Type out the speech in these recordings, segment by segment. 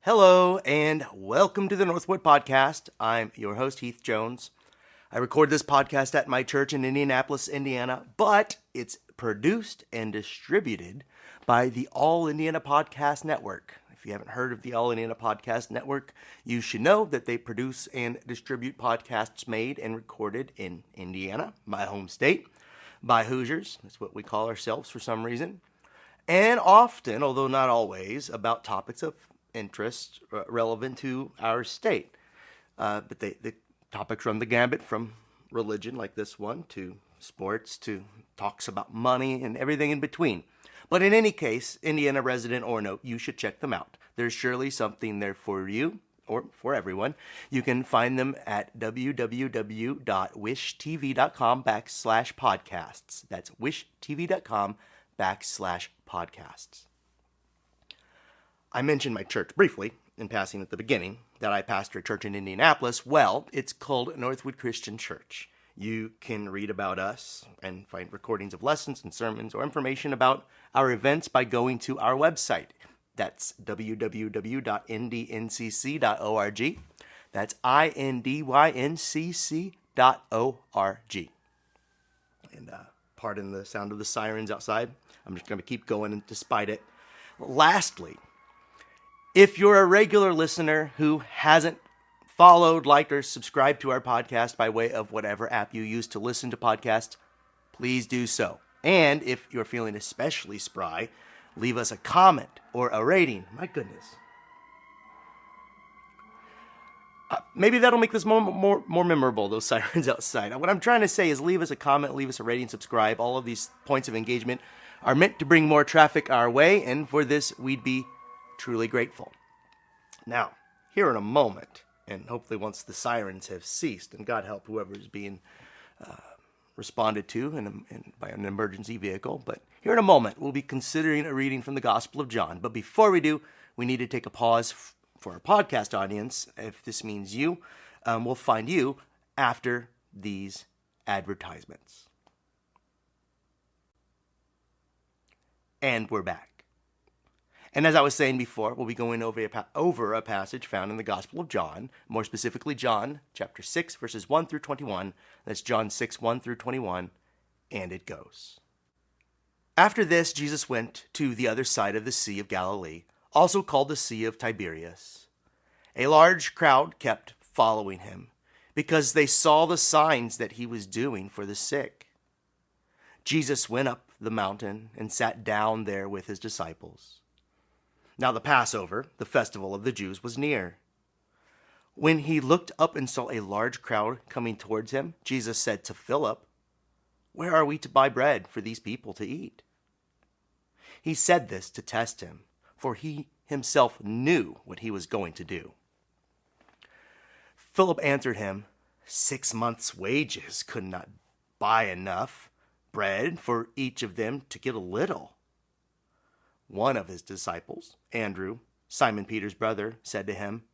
Hello and welcome to the Northwood Podcast. I'm your host, Heath Jones. I record this podcast at my church in Indianapolis, Indiana, but it's produced and distributed by the All Indiana Podcast Network. If you haven't heard of the All Indiana Podcast Network, you should know that they produce and distribute podcasts made and recorded in Indiana, my home state, by Hoosiers. That's what we call ourselves for some reason. And often, although not always, about topics of interest relevant to our state. But the topics run the gambit from religion like this one to sports to talks about money and everything in between. But in any case, Indiana resident or no, you should check them out. There's surely something there for you or for everyone. You can find them at www.wishtv.com/podcasts. That's wishtv.com/podcasts. I mentioned my church briefly in passing at the beginning, that I pastor a church in Indianapolis. Well, it's called Northwood Christian Church. You can read about us and find recordings of lessons and sermons or information about our events by going to our website. That's www.indncc.org. That's INDYNCC.org. And pardon the sound of the sirens outside. I'm just going to keep going despite it. Lastly, if you're a regular listener who hasn't followed, liked, or subscribed to our podcast by way of whatever app you use to listen to podcasts, please do so. And if you're feeling especially spry, leave us a comment or a rating. My goodness. Maybe that'll make this more memorable, those sirens outside. What I'm trying to say is leave us a comment, leave us a rating, subscribe. All of these points of engagement are meant to bring more traffic our way, and for this, we'd be truly grateful. Now, here in a moment, and hopefully once the sirens have ceased, and God help whoever is being responded to by an emergency vehicle, but here in a moment, we'll be considering a reading from the Gospel of John. But before we do, we need to take a pause for our podcast audience. If this means you, we'll find you after these advertisements. And we're back. And as I was saying before, we'll be going over a passage found in the Gospel of John, more specifically John chapter 6, verses 1 through 21. That's John 6, 1 through 21, and it goes. After this, Jesus went to the other side of the Sea of Galilee, also called the Sea of Tiberias. A large crowd kept following him, because they saw the signs that he was doing for the sick. Jesus went up the mountain and sat down there with his disciples. Now the Passover, the festival of the Jews, was near. When he looked up and saw a large crowd coming towards him, Jesus said to Philip, "Where are we to buy bread for these people to eat?" He said this to test him, for he himself knew what he was going to do. Philip answered him, 6 months' wages could not buy enough bread for each of them to get a little. One of his disciples, Andrew, Simon Peter's brother, said to him,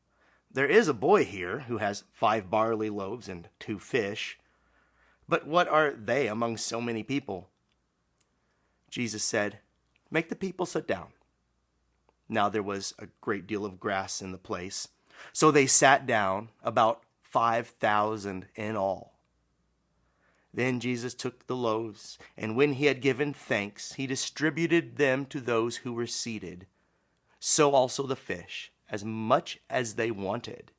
"There is a boy here who has 5 barley loaves and 2 fish. But what are they among so many people?" Jesus said, "Make the people sit down." Now there was a great deal of grass in the place, so they sat down, about 5,000 in all. Then Jesus took the loaves, and when he had given thanks, he distributed them to those who were seated. So also the fish, as much as they wanted.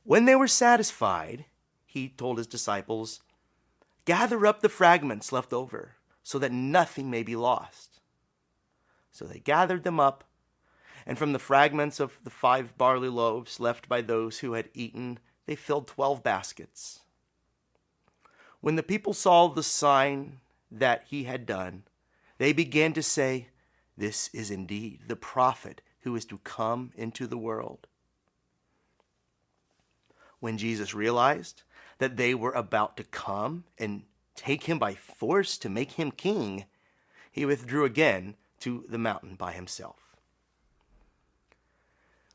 When they were satisfied, he told his disciples, "Gather up the fragments left over, so that nothing may be lost." So they gathered them up, and from the fragments of the 5 barley loaves left by those who had eaten, they filled 12 baskets. When the people saw the sign that he had done, they began to say, "This is indeed the prophet who is to come into the world." When Jesus realized that they were about to come and take him by force to make him king, he withdrew again to the mountain by himself.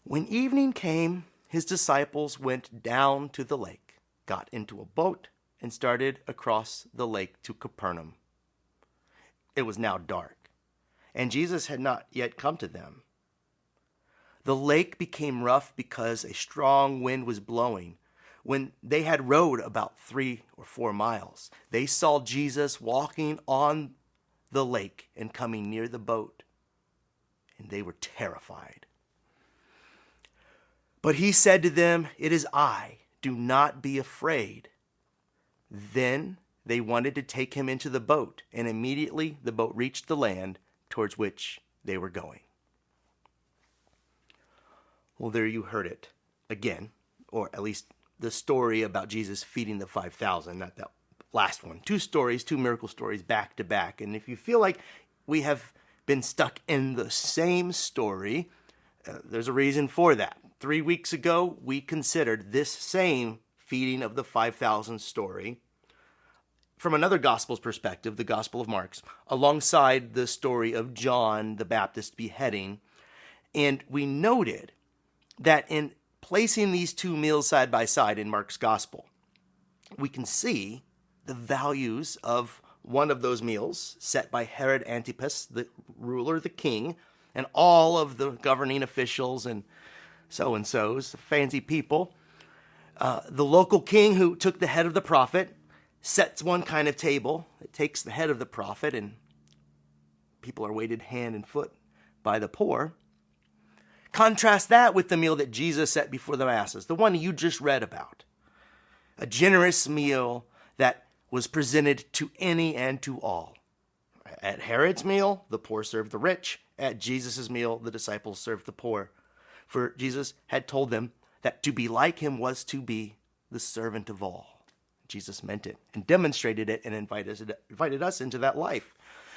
When evening came, his disciples went down to the lake, got into a boat, and started across the lake to Capernaum. It was now dark, and Jesus had not yet come to them. The lake became rough because a strong wind was blowing. When they had rowed about 3 or 4 miles, they saw Jesus walking on the lake and coming near the boat, and they were terrified. But he said to them, "It is I, do not be afraid." Then they wanted to take him into the boat, and immediately the boat reached the land towards which they were going. Well, there you heard it again, or at least the story about Jesus feeding the 5,000, not that last one. 2 stories, 2 miracle stories back to back. And if you feel like we have been stuck in the same story, there's a reason for that. 3 weeks ago, we considered this same feeding of the 5,000 story from another gospel's perspective, the Gospel of Mark, alongside the story of John the Baptist beheading. And we noted that in placing these 2 meals side by side in Mark's gospel, we can see the values of one of those meals set by Herod Antipas, the ruler, the king, and all of the governing officials and so-and-sos, fancy people. The local king who took the head of the prophet sets one kind of table. It takes the head of the prophet, and people are weighted hand and foot by the poor. Contrast that with the meal that Jesus set before the masses, the one you just read about. A generous meal that was presented to any and to all. At Herod's meal, the poor served the rich. At Jesus' meal, the disciples served the poor. For Jesus had told them that to be like him was to be the servant of all. Jesus meant it and demonstrated it and invited us into that life.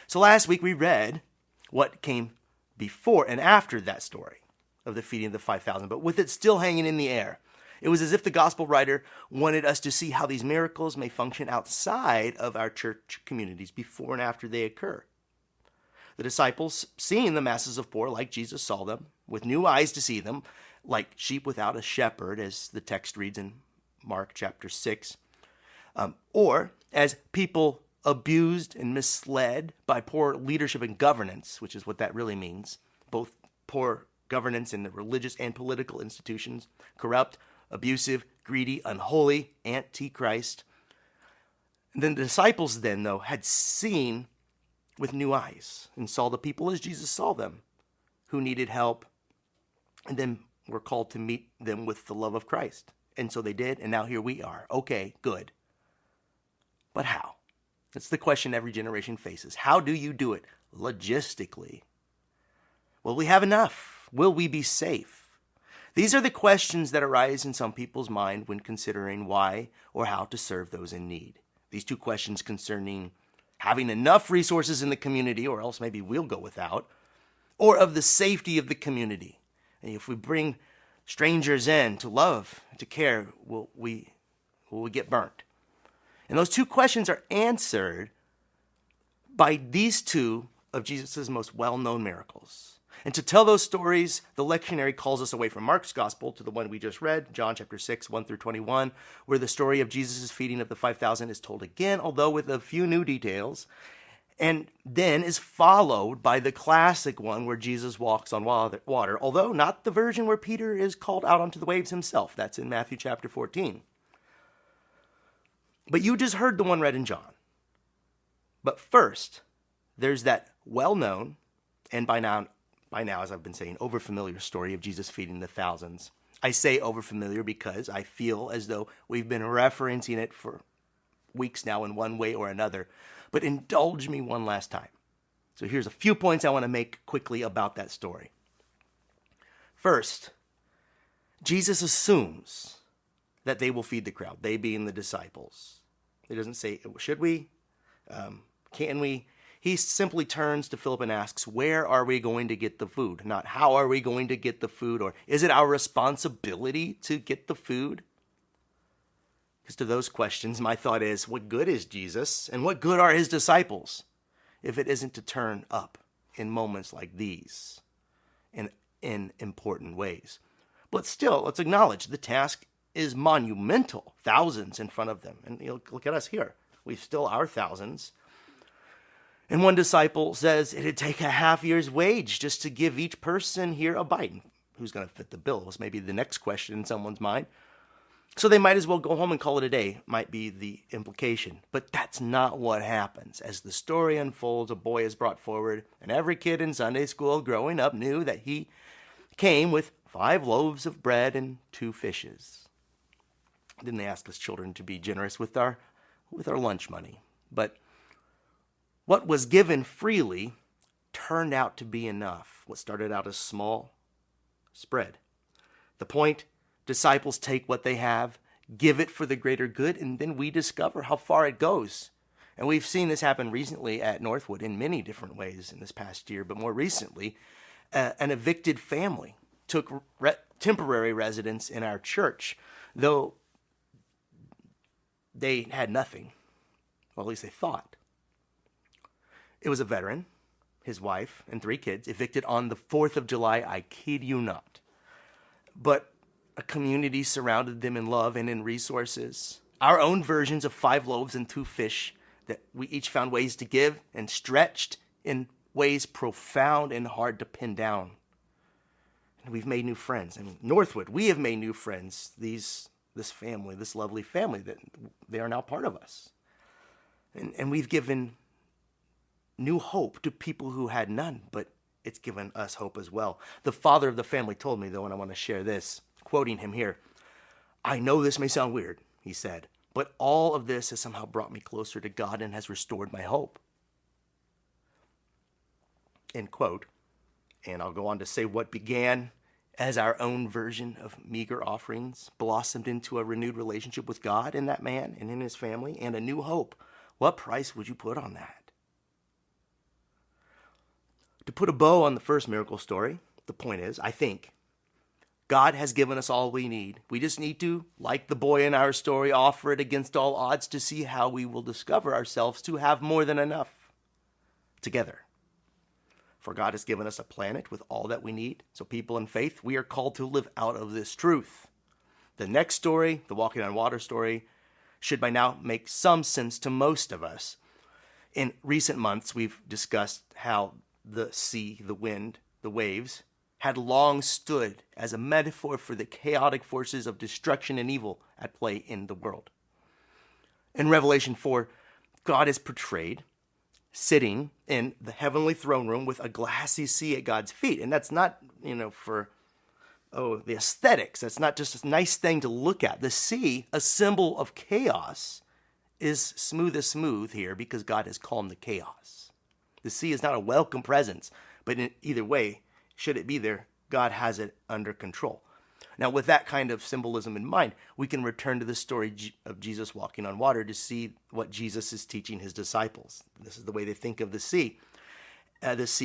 So last week we read what came before and after that story of the feeding of the 5,000, but with it still hanging in the air. It was as if the gospel writer wanted us to see how these miracles may function outside of our church communities before and after they occur. The disciples, seeing the masses of poor like Jesus saw them, with new eyes to see them, like sheep without a shepherd, as the text reads in Mark chapter 6, or as people abused and misled by poor leadership and governance, which is what that really means, both poor governance in the religious and political institutions, corrupt, abusive, greedy, unholy, antichrist. And then the disciples then, though, had seen with new eyes and saw the people as Jesus saw them, who needed help, and then were called to meet them with the love of Christ. And so they did, and now here we are. Okay, good. But how? That's the question every generation faces. How do you do it logistically? Will we have enough? Will we be safe? These are the questions that arise in some people's mind when considering why or how to serve those in need. These 2 questions concerning having enough resources in the community, or else maybe we'll go without, or of the safety of the community. And if we bring strangers in to love, to care, will we get burnt? And those 2 questions are answered by these 2 of Jesus' most well-known miracles. And to tell those stories, the lectionary calls us away from Mark's gospel to the one we just read, John chapter 6, 1 through 21, where the story of Jesus' feeding of the 5,000 is told again, although with a few new details, and then is followed by the classic one where Jesus walks on water, although not the version where Peter is called out onto the waves himself. That's in Matthew chapter 14. But you just heard the one read in John. But first, there's that well-known, and by now, as I've been saying, overfamiliar story of Jesus feeding the thousands. I say overfamiliar because I feel as though we've been referencing it for weeks now in one way or another. But indulge me one last time. So here's a few points I want to make quickly about that story. First, Jesus assumes that they will feed the crowd, they being the disciples. He doesn't say, should we? Can we? He simply turns to Philip and asks, where are we going to get the food? Not how are we going to get the food, or is it our responsibility to get the food? Because to those questions, my thought is, what good is Jesus and what good are his disciples if it isn't to turn up in moments like these in important ways? But still, let's acknowledge the task is monumental, thousands in front of them. And look at us here. We still are thousands. And one disciple says it'd take a half year's wage just to give each person here a bite. who's going to fit the bill was maybe the next question in someone's mind. So they might as well go home and call it a day, might be the implication. But that's not what happens. As the story unfolds, a boy is brought forward, and every kid in Sunday school growing up knew that he came with 5 loaves of bread and 2 fishes. Then they asked us children to be generous with our lunch money. But what was given freely turned out to be enough. What started out as small spread. The point, disciples take what they have, give it for the greater good, and then we discover how far it goes. And we've seen this happen recently at Northwood in many different ways in this past year, but more recently, an evicted family took temporary residence in our church, though they had nothing. Well, at least they thought. It was a veteran, his wife, and 3 kids, evicted on the 4th of July, I kid you not. But a community surrounded them in love and in resources. Our own versions of 5 loaves and 2 fish that we each found ways to give and stretched in ways profound and hard to pin down. And we've made new friends. I mean, Northwood, we have made new friends. This family, this lovely family, that they are now part of us. And we've given new hope to people who had none, but it's given us hope as well. The father of the family told me, though, and I want to share this, quoting him here, "I know this may sound weird," he said, "but all of this has somehow brought me closer to God and has restored my hope." End quote. And I'll go on to say what began as our own version of meager offerings blossomed into a renewed relationship with God in that man and in his family and a new hope. What price would you put on that? To put a bow on the first miracle story, the point is, I think, God has given us all we need. We just need to, like the boy in our story, offer it against all odds to see how we will discover ourselves to have more than enough together. For God has given us a planet with all that we need. So people in faith, we are called to live out of this truth. The next story, the walking on water story, should by now make some sense to most of us. In recent months, we've discussed how the sea, the wind, the waves had long stood as a metaphor for the chaotic forces of destruction and evil at play in the world. In Revelation 4, God is portrayed sitting in the heavenly throne room with a glassy sea at God's feet. And that's not, for the aesthetics. That's not just a nice thing to look at. The sea, a symbol of chaos, is smooth as smooth here because God has calmed the chaos. The sea is not a welcome presence, but in either way, should it be there, God has it under control. Now, with that kind of symbolism in mind, we can return to the story of Jesus walking on water to see what Jesus is teaching his disciples. This is the way they think of the sea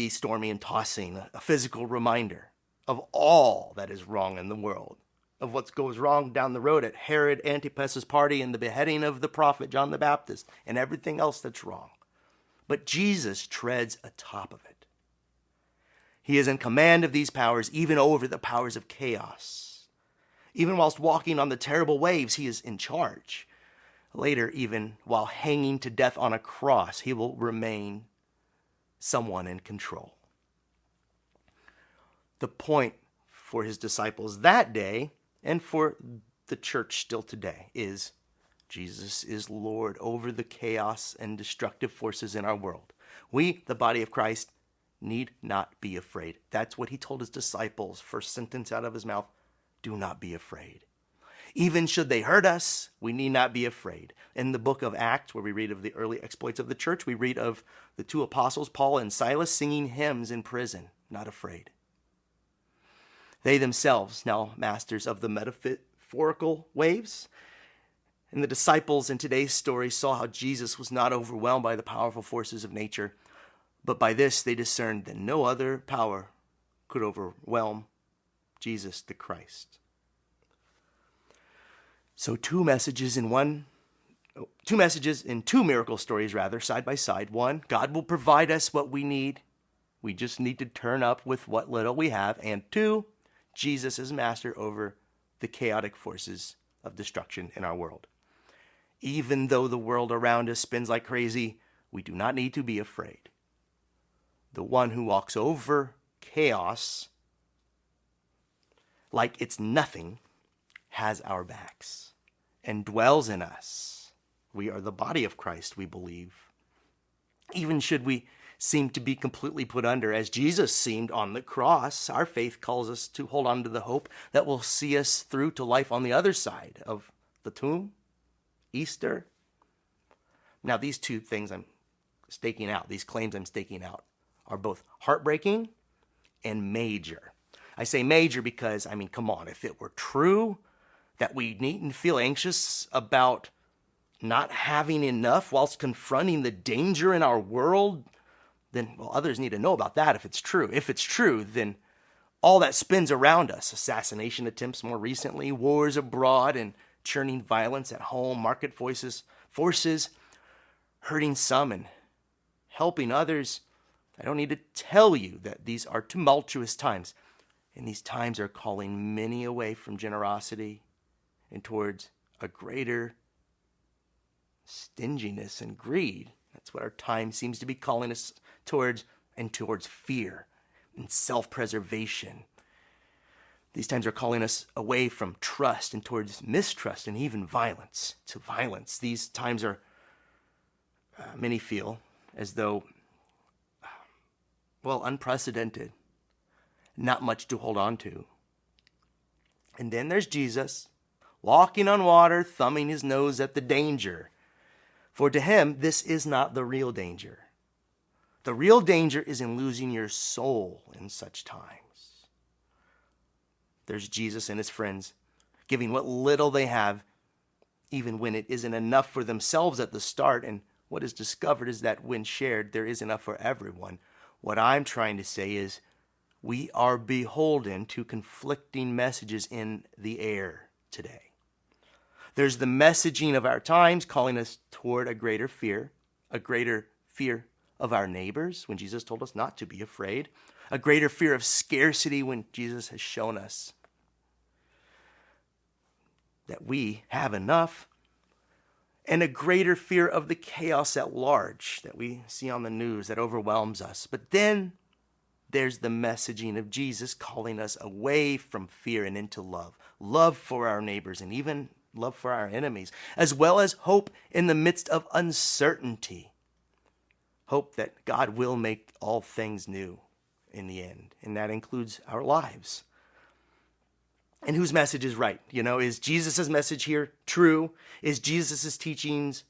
stormy and tossing, a physical reminder of all that is wrong in the world, of what goes wrong down the road at Herod Antipas's party and the beheading of the prophet John the Baptist and everything else that's wrong. But Jesus treads atop of it. He is in command of these powers, even over the powers of chaos. Even whilst walking on the terrible waves, he is in charge. Later, even while hanging to death on a cross, he will remain someone in control. The point for his disciples that day, and for the church still today, is Jesus is Lord over the chaos and destructive forces in our world. We, the body of Christ, need not be afraid. That's what he told his disciples. First sentence out of his mouth, do not be afraid. Even should they hurt us, we need not be afraid. In the book of Acts, where we read of the early exploits of the church, we read of the 2 apostles, Paul and Silas, singing hymns in prison, not afraid. They themselves, now masters of the metaphorical waves, and the disciples in today's story saw how Jesus was not overwhelmed by the powerful forces of nature, but by this they discerned that no other power could overwhelm Jesus the Christ. So two messages in two miracle stories, side by side. One, God will provide us what we need. We just need to turn up with what little we have. And 2, Jesus is master over the chaotic forces of destruction in our world. Even though the world around us spins like crazy, we do not need to be afraid. The one who walks over chaos like it's nothing, has our backs and dwells in us. We are the body of Christ, we believe. Even should we seem to be completely put under, as Jesus seemed on the cross, our faith calls us to hold on to the hope that will see us through to life on the other side of the tomb, Easter. Now, these two things I'm staking out, these claims I'm staking out, are both heartbreaking and major. I say major because, come on, if it were true that we needn't feel anxious about not having enough whilst confronting the danger in our world, then, well, others need to know about that if it's true. If it's true, then all that spins around us, assassination attempts more recently, wars abroad, and churning violence at home, market forces hurting some and helping others. I don't need to tell you that these are tumultuous times, and these times are calling many away from generosity and towards a greater stinginess and greed. That's what our time seems to be calling us towards, and towards fear and self-preservation. These times are calling us away from trust and towards mistrust and even violence, to violence. These times are, many feel as though, unprecedented, not much to hold on to. And then there's Jesus, walking on water, thumbing his nose at the danger. For to him, this is not the real danger. The real danger is in losing your soul in such times. There's Jesus and his friends giving what little they have, even when it isn't enough for themselves at the start. And what is discovered is that when shared, there is enough for everyone. What I'm trying to say is we are beholden to conflicting messages in the air today. There's the messaging of our times calling us toward a greater fear of our neighbors when Jesus told us not to be afraid, a greater fear of scarcity when Jesus has shown us that we have enough, and a greater fear of the chaos at large that we see on the news that overwhelms us. But then there's the messaging of Jesus calling us away from fear and into love for our neighbors and even love for our enemies, as well as hope in the midst of uncertainty. Hope that God will make all things new in the end, and that includes our lives. And whose message is right? Is Jesus' message here true? Is Jesus' teachings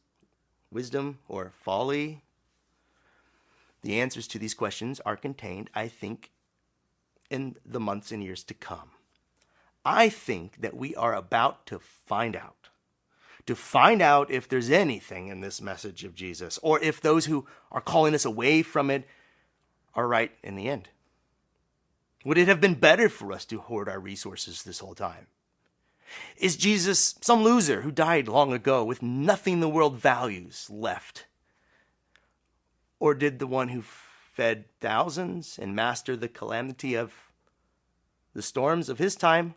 wisdom or folly? The answers to these questions are contained, I think, in the months and years to come. I think that we are about to find out if there's anything in this message of Jesus, or if those who are calling us away from it are right in the end. Would it have been better for us to hoard our resources this whole time? Is Jesus some loser who died long ago with nothing the world values left? Or did the one who fed thousands and mastered the calamity of the storms of his time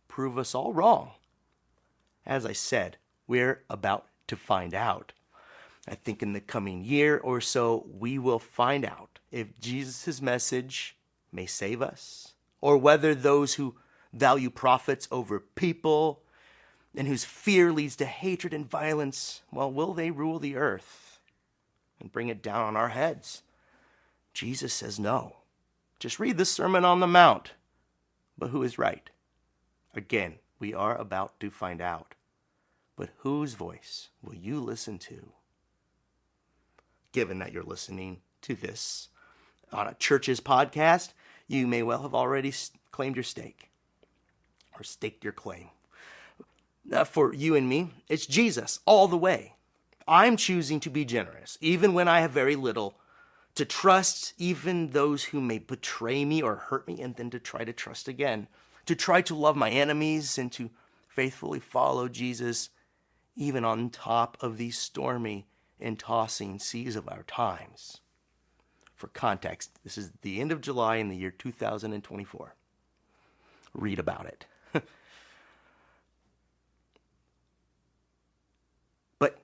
prove us all wrong? As I said, we're about to find out. I think in the coming year or so, we will find out if Jesus' message may save us, or whether those who value profits over people and whose fear leads to hatred and violence, will they rule the earth and bring it down on our heads? Jesus says no. Just read the Sermon on the Mount. But who is right? Again, we are about to find out. But whose voice will you listen to? Given that you're listening to this on a church's podcast, you may well have already claimed your stake or staked your claim. For you and me, it's Jesus all the way. I'm choosing to be generous, even when I have very little, to trust even those who may betray me or hurt me, and then to try to trust again, to try to love my enemies and to faithfully follow Jesus, even on top of these stormy and tossing seas of our times. For context, this is the end of July in the year 2024. Read about it. But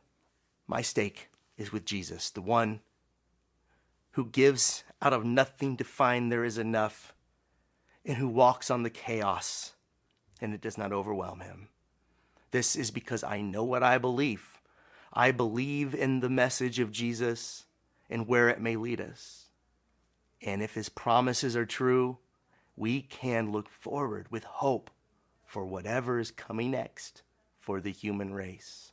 my stake is with Jesus, the one who gives out of nothing to find there is enough, and who walks on the chaos and it does not overwhelm him. This is because I know what I believe. I believe in the message of Jesus and where it may lead us. And if his promises are true, we can look forward with hope for whatever is coming next for the human race.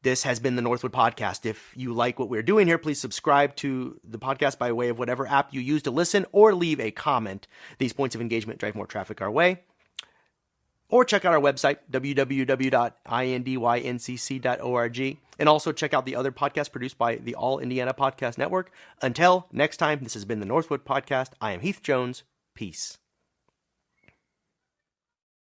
This has been the Northwood Podcast. If you like what we're doing here, please subscribe to the podcast by way of whatever app you use to listen, or leave a comment. These points of engagement drive more traffic our way. Or check out our website, www.indyncc.org. And also check out the other podcasts produced by the All Indiana Podcast Network. Until next time, this has been the Northwood Podcast. I am Heath Jones. Peace.